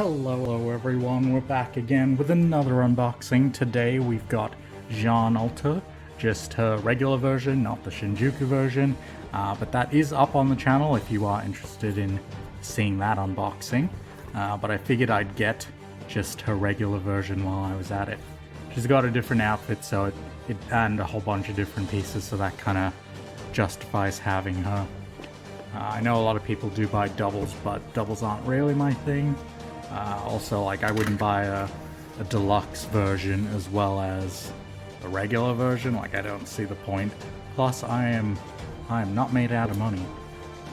Hello everyone, we're back again with another unboxing. Today we've got Jeanne Alter, just her regular version, not the Shinjuku version, but that is up on the channel if you are interested in seeing that unboxing. But I figured I'd get just her regular version while I was at it. She's got a different outfit, so and a whole bunch of different pieces, so that kind of justifies having her. I know a lot of people do buy doubles, but doubles aren't really my thing. Also, like, I wouldn't buy a deluxe version as well as the regular version. Like, I don't see the point. Plus, I am not made out of money.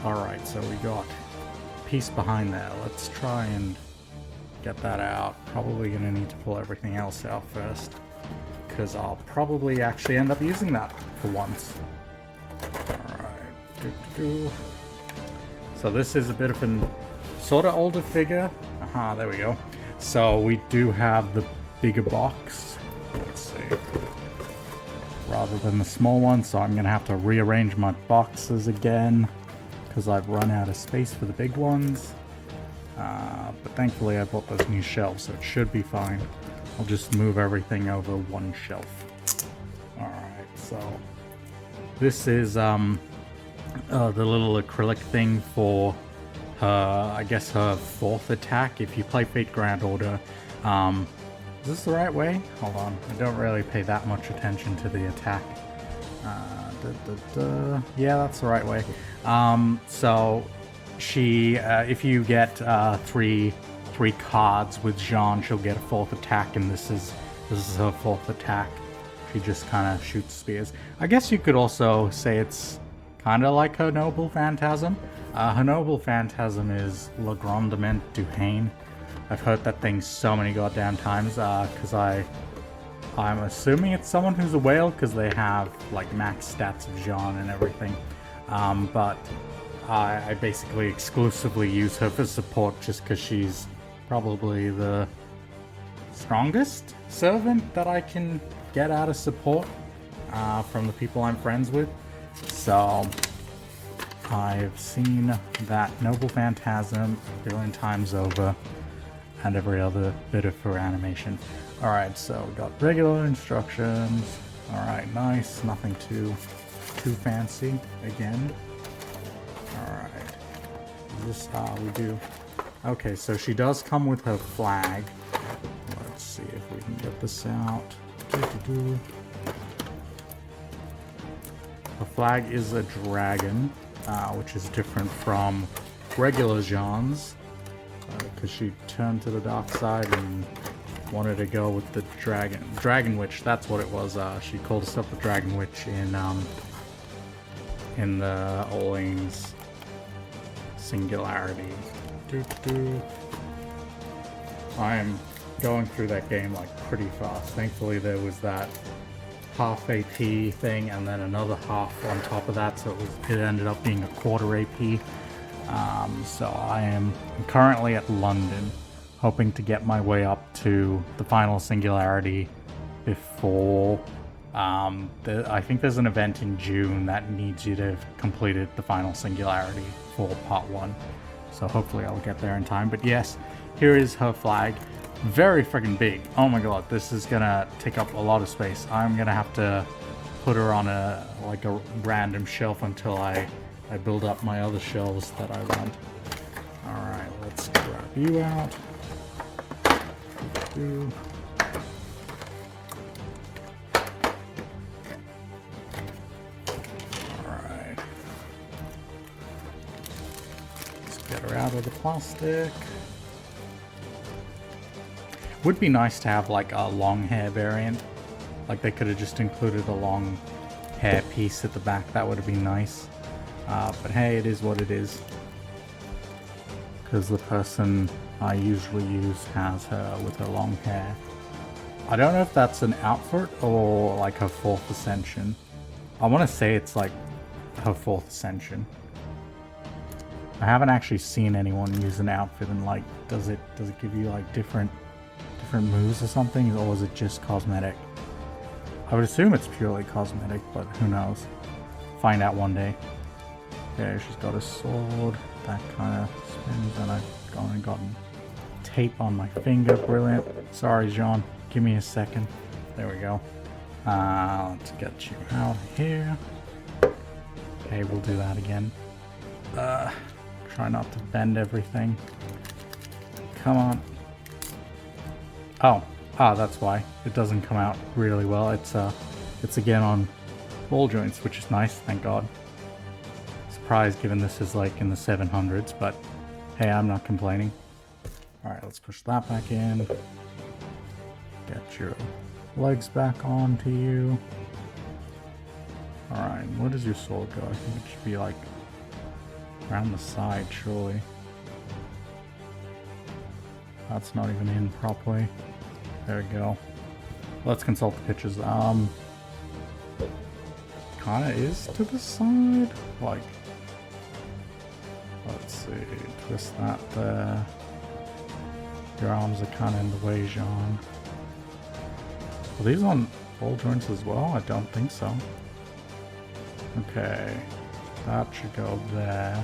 Alright, so we got a piece behind there. Let's try and get that out. Probably gonna need to pull everything else out first, because I'll probably actually end up using that for once. Alright. So this is a bit of an sort of older figure. Aha, there we go. So we do have the bigger box. Let's see. Rather than the small one, so I'm gonna have to rearrange my boxes again because I've run out of space for the big ones. But thankfully I bought those new shelves, so it should be fine. I'll just move everything over one shelf. Alright, so this is the little acrylic thing for her, I guess her fourth attack. If you play Fate Grand Order, is this the right way? Hold on, I don't really pay that much attention to the attack. Yeah, that's the right way. So she, if you get three cards with Jeanne, she'll get a fourth attack, and this is her fourth attack. She just kind of shoots spears. I guess you could also say it's kind of like her Noble Phantasm. Her Noble Phantasm is Grondament Du Haine. I've heard that thing so many goddamn times, because I'm assuming it's someone who's a whale, because they have like max stats of Jeanne and everything. But I basically exclusively use her for support just because she's probably the strongest servant that I can get out of support from the people I'm friends with. So I've seen that Noble Phantasm a billion times over, and every other bit of her animation. Alright, so we got regular instructions. Alright, nice. Nothing too fancy again. Alright. This is how we do. Okay, so she does come with her flag. Let's see if we can get this out. The flag is a dragon, which is different from regular Jeanne's, because she turned to the dark side and wanted to go with the dragon witch. That's what it was. She called herself the dragon witch in the Oling's Singularity. I'm going through that game like pretty fast. Thankfully there was that half AP thing and then another half on top of that, so it ended up being a quarter AP. So I am currently at London, hoping to get my way up to the final Singularity before I think there's an event in June that needs you to have completed the final Singularity for part 1. So hopefully I'll get there in time. But yes, here is her flag. Very freaking big. Oh my god, this is gonna take up a lot of space. I'm gonna have to put her on a random shelf until I build up my other shelves that I want. Alright, let's grab you out. Alright. Let's get her out of the plastic. Would be nice to have like a long hair variant. Like they could have just included a long hair piece at the back. That would have been nice. But hey, it is what it is. Because the person I usually use has her with her long hair. I don't know if that's an outfit or like her 4th ascension. I want to say it's like her 4th ascension. I haven't actually seen anyone use an outfit and like, does it give you like different moves or something, or is it just cosmetic? I would assume it's purely cosmetic, but who knows? Find out one day. Okay, she's got a sword that kind of spins, and I've gone and gotten tape on my finger. Brilliant. Sorry, Jeanne. Give me a second. There we go. Let's get you out here. Okay, we'll do that again. Try not to bend everything. Come on. Oh, that's why it doesn't come out really well. It's again on ball joints, which is nice, thank God. Surprised given this is like in the 700s, but hey, I'm not complaining. Alright, let's push that back in. Get your legs back onto you. Alright, where does your sword go? I think it should be like around the side, surely. That's not even in properly. There we go. Let's consult the pictures. Kinda is to the side. Like, let's see, twist that there. Your arms are kinda in the way, Jeanne. Are these on ball joints as well? I don't think so. Okay, that should go there.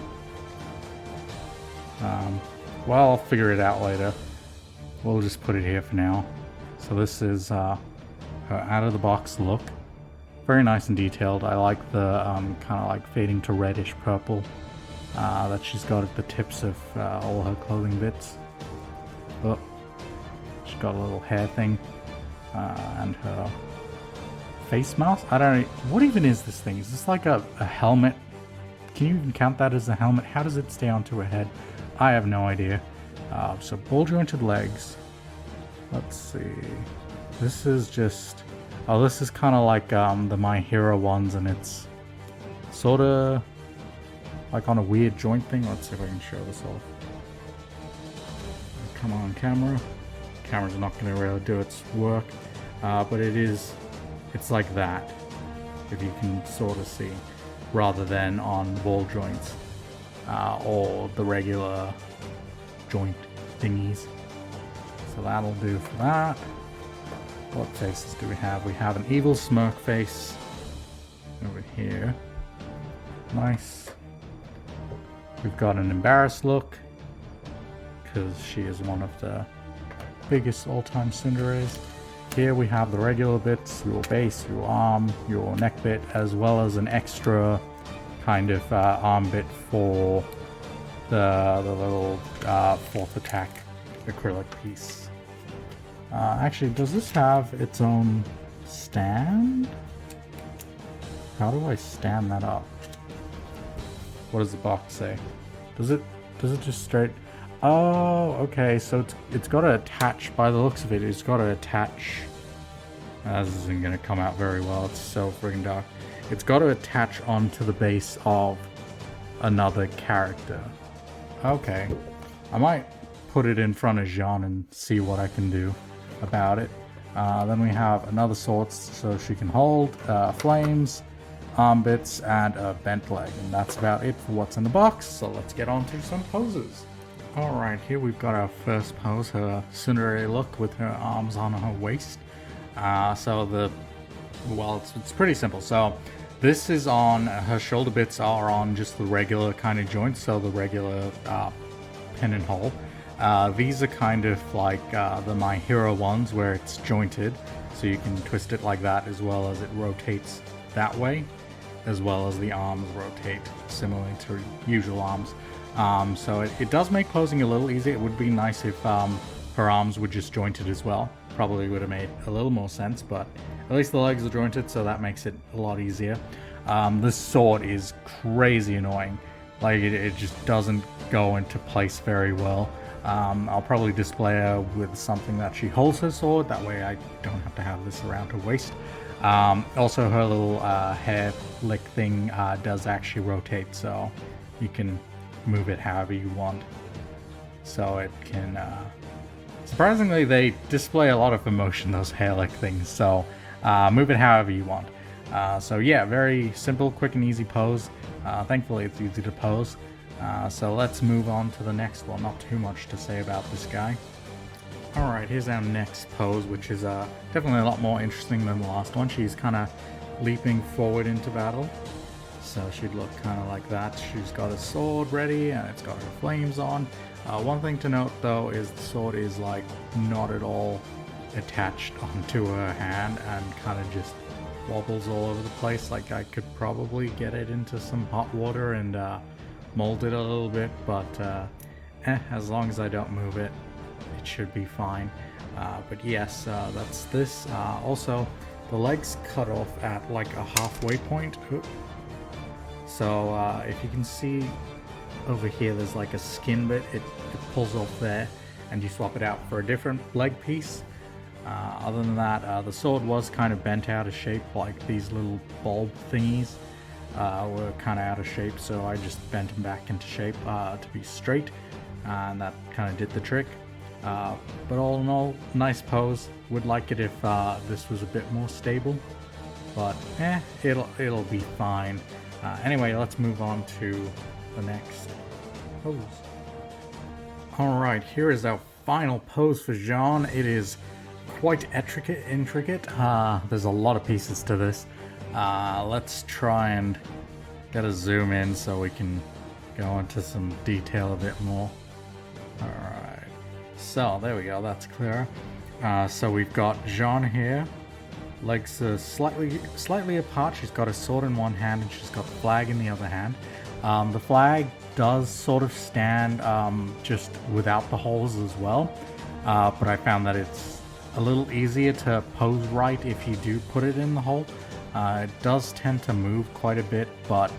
Well, I'll figure it out later. We'll just put it here for now. So this is her out of the box look. Very nice and detailed. I like the kind of like fading to reddish purple that she's got at the tips of all her clothing bits. Oh, she's got a little hair thing and her face mask. I don't know. What even is this thing? Is this like a helmet? Can you even count that as a helmet? How does it stay onto her head? I have no idea. So ball jointed legs. Let's see. This is just... Oh, this is kind of like the My Hero ones, and it's sort of like on a weird joint thing. Let's see if I can show this off. Come on, camera. Camera's not going to really do its work, but it's like that, if you can sort of see, rather than on ball joints or the regular joint thingies. So that'll do for that. What faces do we have? We have an evil smirk face over here. Nice. We've got an embarrassed look, because she is one of the biggest all-time cinderella's. Here we have the regular bits, your base, your arm, your neck bit, as well as an extra kind of arm bit for the little fourth attack acrylic piece. Actually, does this have its own stand? How do I stand that up? What does the box say? Does it just straight... Oh, okay, so it's got to attach, by the looks of it, it's got to attach... this isn't going to come out very well, it's so friggin' dark. It's got to attach onto the base of another character. Okay, I might put it in front of Jeanne and see what I can do about it. Then we have another sword so she can hold, flames, arm bits, and a bent leg. And that's about it for what's in the box, so let's get on to some poses. Alright, here we've got our first pose, her Cinderella look with her arms on her waist. It's pretty simple. So this is on, her shoulder bits are on just the regular kind of joints, so the regular pin and hole. These are kind of like the My Hero ones where it's jointed, so you can twist it like that, as well as it rotates that way, as well as the arms rotate similarly to usual arms. So it does make posing a little easier. It would be nice if her arms were just jointed as well. Probably would have made a little more sense, but at least the legs are jointed, so that makes it a lot easier. This sword is crazy annoying. Like, it just doesn't go into place very well. I'll probably display her with something that she holds her sword, that way I don't have to have this around her waist. Also, her little hair lick thing does actually rotate, so you can move it however you want. So it can... surprisingly, they display a lot of emotion, those hair lick things, so move it however you want. So yeah, very simple, quick and easy pose. Thankfully it's easy to pose. So let's move on to the next one. Not too much to say about this guy. Alright, here's our next pose, which is definitely a lot more interesting than the last one. She's kind of leaping forward into battle. So she'd look kind of like that. She's got a sword ready and it's got her flames on. One thing to note though is the sword is like not at all attached onto her hand and kind of just wobbles all over the place. Like I could probably get it into some hot water and mold it a little bit, but as long as I don't move it, it should be fine. But yes, that's this. Also, the legs cut off at like a halfway point. So if you can see over here, there's like a skin bit. It pulls off there, and you swap it out for a different leg piece. Other than that, the sword was kind of bent out of shape, like these little bulb thingies were kind of out of shape, so I just bent them back into shape to be straight, and that kind of did the trick. But all in all, nice pose. Would like it if this was a bit more stable, but it'll be fine. Anyway, let's move on to the next pose. Alright, here is our final pose for Jeanne. It is quite intricate. There's a lot of pieces to this. Let's try and get a zoom in so we can go into some detail a bit more. Alright, so there we go, that's clearer. So we've got Jeanne here. Legs are slightly apart. She's got a sword in one hand and she's got the flag in the other hand. The flag does sort of stand just without the holes as well, but I found that it's a little easier to pose right if you do put it in the hole. It does tend to move quite a bit, but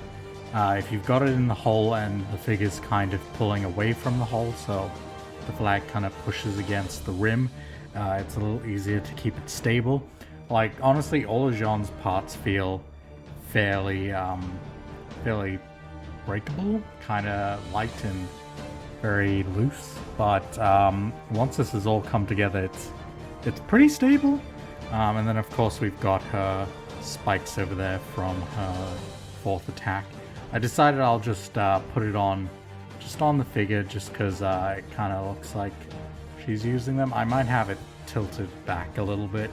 if you've got it in the hole and the figure's kind of pulling away from the hole, so the flag kind of pushes against the rim, it's a little easier to keep it stable. Like, honestly, all of Jeanne's parts feel fairly breakable, kind of light and very loose, but once this has all come together, it's pretty stable. And then of course we've got her spikes over there from her fourth attack. I decided I'll just put it on just on the figure, just because it kind of looks like she's using them. I might have it tilted back a little bit,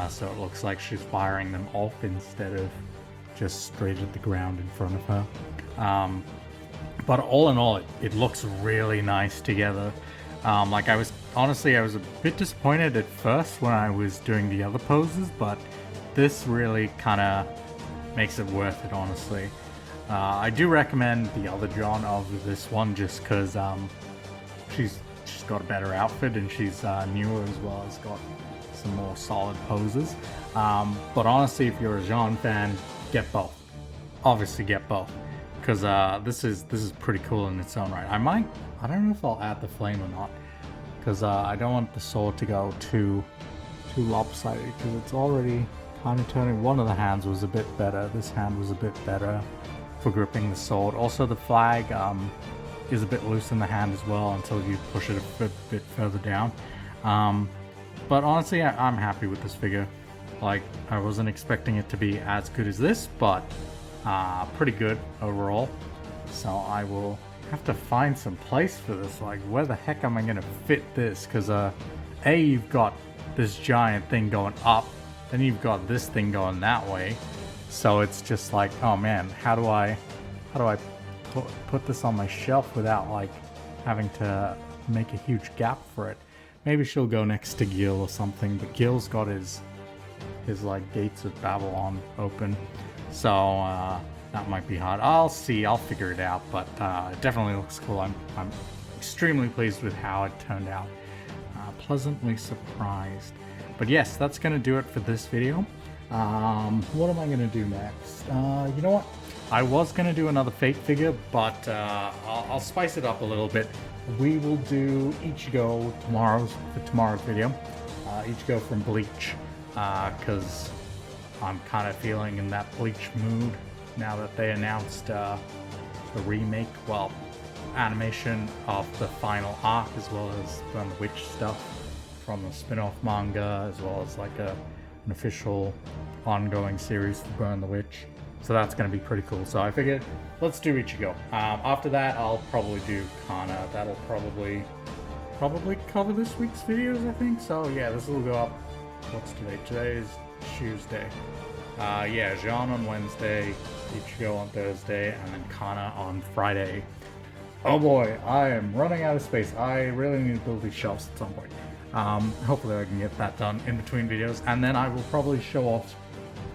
so it looks like she's firing them off instead of just straight at the ground in front of her. But all in all, it looks really nice together. Like I was a bit disappointed at first when I was doing the other poses, but this really kind of makes it worth it, honestly. I do recommend the other Jeanne over this one just because she's got a better outfit and she's newer as well as got some more solid poses. But honestly, if you're a Jeanne fan, get both. Obviously get both, because this is pretty cool in its own right. I don't know if I'll add the flame or not, because I don't want the sword to go too lopsided, because it's already kind of turning. One of the hands was a bit better. This hand was a bit better for gripping the sword. Also, the flag is a bit loose in the hand as well until you push it a bit further down. But honestly, I'm happy with this figure. Like, I wasn't expecting it to be as good as this, but pretty good overall. So I will have to find some place for this. Like, where the heck am I gonna fit this? Because you've got this giant thing going up, then you've got this thing going that way. So it's just like, oh man, how do I put this on my shelf without like having to make a huge gap for it? Maybe she'll go next to Gil or something, but Gil's got his like gates of Babylon open, so that might be hard. I'll see, I'll figure it out, but it definitely looks cool. I'm extremely pleased with how it turned out. Pleasantly surprised. But yes, that's gonna do it for this video. What am I gonna do next? You know what? I was gonna do another fake figure, but I'll spice it up a little bit. We will do Ichigo for tomorrow's video. Ichigo from Bleach, because I'm kind of feeling in that Bleach mood now that they announced the remake, well, animation of the final arc, as well as Burn the Witch stuff from the spin-off manga, as well as like an official ongoing series for Burn the Witch. So that's going to be pretty cool. So I figured, let's do Ichigo. After that, I'll probably do Kana. That'll probably cover this week's videos, I think. So yeah, this will go up. What's today? Today is Tuesday. Yeah, Jeanne on Wednesday, Ichigo on Thursday, and then Kana on Friday. Oh boy, I am running out of space. I really need to build these shelves at some point. Hopefully I can get that done in between videos, and then I will probably show off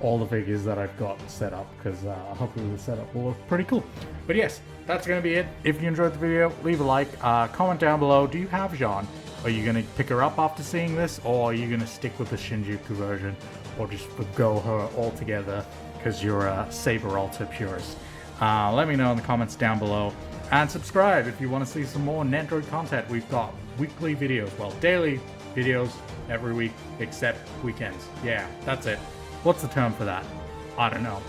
all the figures that I've got set up, because hopefully the setup will look pretty cool. But yes, that's going to be it. If you enjoyed the video, leave a like, comment down below. Do you have Jeanne? Are you going to pick her up after seeing this, or are you going to stick with the Shinjuku version, or just forgo her altogether because you're a Saber Alter purist? Let me know in the comments down below, and subscribe if you want to see some more Nendoroid content. We've got weekly videos, well, daily videos every week except weekends. Yeah, that's it. What's the term for that? I don't know.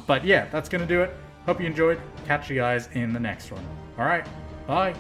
But yeah, that's going to do it. Hope you enjoyed. Catch you guys in the next one. Alright, bye.